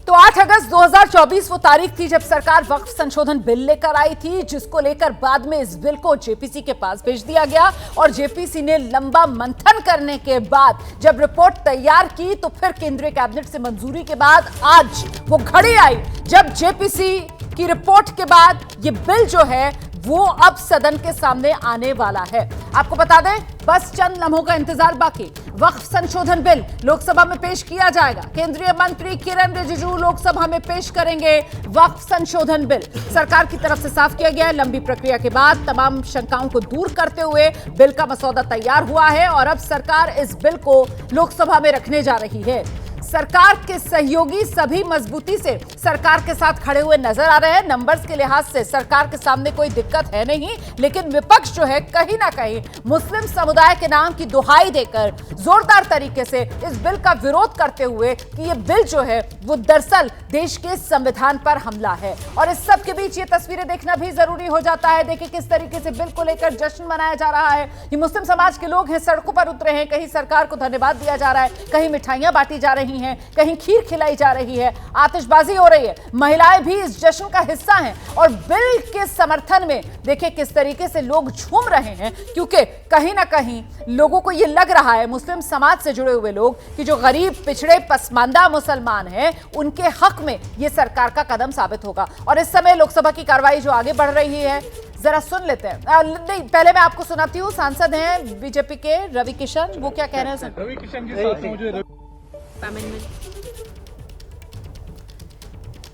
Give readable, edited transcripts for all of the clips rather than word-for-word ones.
तो 8 अगस्त 2024 वो तारीख थी जब सरकार वक्फ संशोधन बिल लेकर आई थी, जिसको लेकर बाद में इस बिल को जेपीसी के पास भेज दिया गया और जेपीसी ने लंबा मंथन करने के बाद जब रिपोर्ट तैयार की तो फिर केंद्रीय कैबिनेट से मंजूरी के बाद आज वो घड़ी आई जब जेपीसी की रिपोर्ट के बाद ये बिल जो है वो अब सदन के सामने आने वाला है। आपको बता दें, बस चंद लम्हों का इंतजार बाकी। वक्फ संशोधन बिल लोकसभा में पेश किया जाएगा। केंद्रीय मंत्री किरण रिजिजू लोकसभा में पेश करेंगे वक्फ संशोधन बिल। सरकार की तरफ से साफ किया गया है, लंबी प्रक्रिया के बाद तमाम शंकाओं को दूर करते हुए बिल का मसौदा तैयार हुआ है और अब सरकार इस बिल को लोकसभा में रखने जा रही है। सरकार के सहयोगी सभी मजबूती से सरकार के साथ खड़े हुए नजर आ रहे हैं। नंबर्स के लिहाज से सरकार के सामने कोई दिक्कत है नहीं, लेकिन विपक्ष जो है कहीं ना कहीं मुस्लिम समुदाय के नाम की दुहाई देकर जोरदार तरीके से इस बिल का विरोध करते हुए कि ये बिल जो है वो दरअसल देश के संविधान पर हमला है। और इस सब के बीच ये तस्वीरें देखना भी जरूरी हो जाता है। देखिए किस तरीके से बिल को लेकर जश्न मनाया जा रहा है। ये मुस्लिम समाज के लोग हैं, सड़कों पर उतरे हैं, कहीं सरकार को धन्यवाद दिया जा रहा है, कहीं मिठाइयां बांटी जा रही हैं, कहीं खीर खिलाई जा रही है, आतिशबाजी हो रही है। महिलाएं भी इस जश्न का हिस्सा हैं और बिल के समर्थन में देखिए किस तरीके से लोग झूम रहे हैं, क्योंकि कहीं ना कहीं लोगों को यह लग रहा है, मुस्लिम समाज से जुड़े हुए लोग, कि जो गरीब पिछड़े पसमानदा मुसलमान हैं उनके हक में यह सरकार का कदम साबित होगा। और इस समय लोकसभा की कार्रवाई जो आगे बढ़ रही है, जरा सुन लेते हैं। नहीं, पहले मैं आपको सुनाती हूँ। सांसद हैं बीजेपी के रवि किशन, वो क्या कह रहे हैं? रवि किशन के साथ मुझे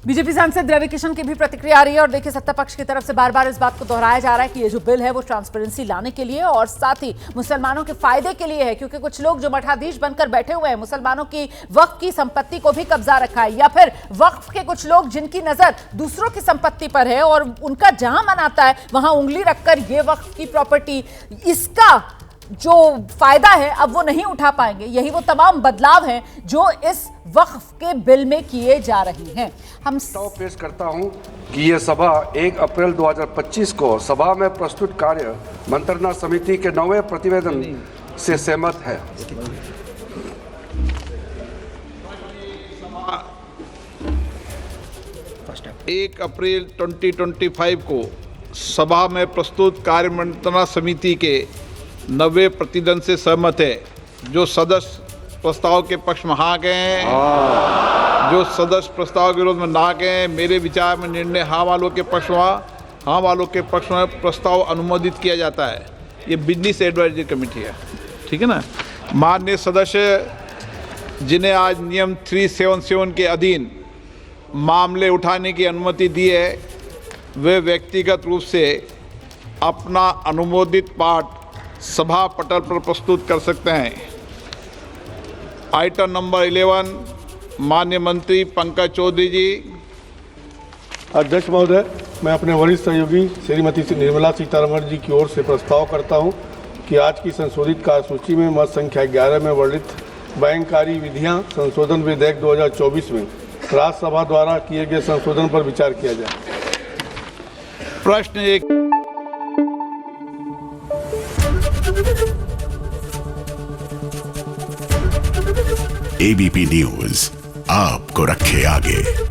बीजेपी सांसद रवि किशन की भी प्रतिक्रिया आ रही है और देखिए सत्ता पक्ष की तरफ से बार बार इस बात को दोहराया जा रहा है कि ये जो बिल है वो ट्रांसपेरेंसी लाने के लिए और साथ ही मुसलमानों के फायदे के लिए है, क्योंकि कुछ लोग जो मठाधीश बनकर बैठे हुए हैं, मुसलमानों की वक्फ की संपत्ति को भी कब्जा रखा है, या फिर वक्फ के कुछ लोग जिनकी नजर दूसरों की संपत्ति पर है और उनका जहां मन आता है वहां उंगली रखकर ये वक्फ की प्रॉपर्टी, इसका जो फायदा है अब वो नहीं उठा पाएंगे। यही वो तमाम बदलाव हैं जो इस वक्फ के बिल में किए जा रहे हैं। हम पेश करता हूं कि यह सभा 1 अप्रैल 2025 को सभा में प्रस्तुत कार्य मंत्रणा समिति के 9वें प्रतिवेदन से सहमत है। 1 अप्रैल 2025 को सभा में प्रस्तुत कार्य मंत्रणा समिति के 90 प्रतिवेदन से सहमत है। जो सदस्य प्रस्ताव के पक्ष में हाँ गए हैं, जो सदस्य प्रस्ताव के विरोध में ना गए हैं, मेरे विचार में निर्णय हाँ वालों के पक्ष में, हाँ वालों के पक्ष में प्रस्ताव अनुमोदित किया जाता है। ये बिजनेस एडवाइजरी कमेटी है, ठीक है ना। माननीय सदस्य जिन्हें आज नियम 377 के अधीन मामले उठाने की अनुमति दी है, वे व्यक्तिगत रूप से अपना अनुमोदित पाठ सभा पटल पर प्रस्तुत कर सकते हैं। आइटम नंबर 11, माननीय मंत्री पंकज चौधरी जी। अध्यक्ष महोदय, मैं अपने वरिष्ठ सहयोगी श्रीमती निर्मला सीतारमण जी की ओर से प्रस्ताव करता हूं कि आज की संशोधित कार्यसूची में मत संख्या 11 में वर्णित बैंककारी विधियां संशोधन विधेयक 2024 में राज्यसभा द्वारा किए गए संशोधन पर विचार किया जाए। प्रश्न 1। एबीपी न्यूज आपको रखे आगे।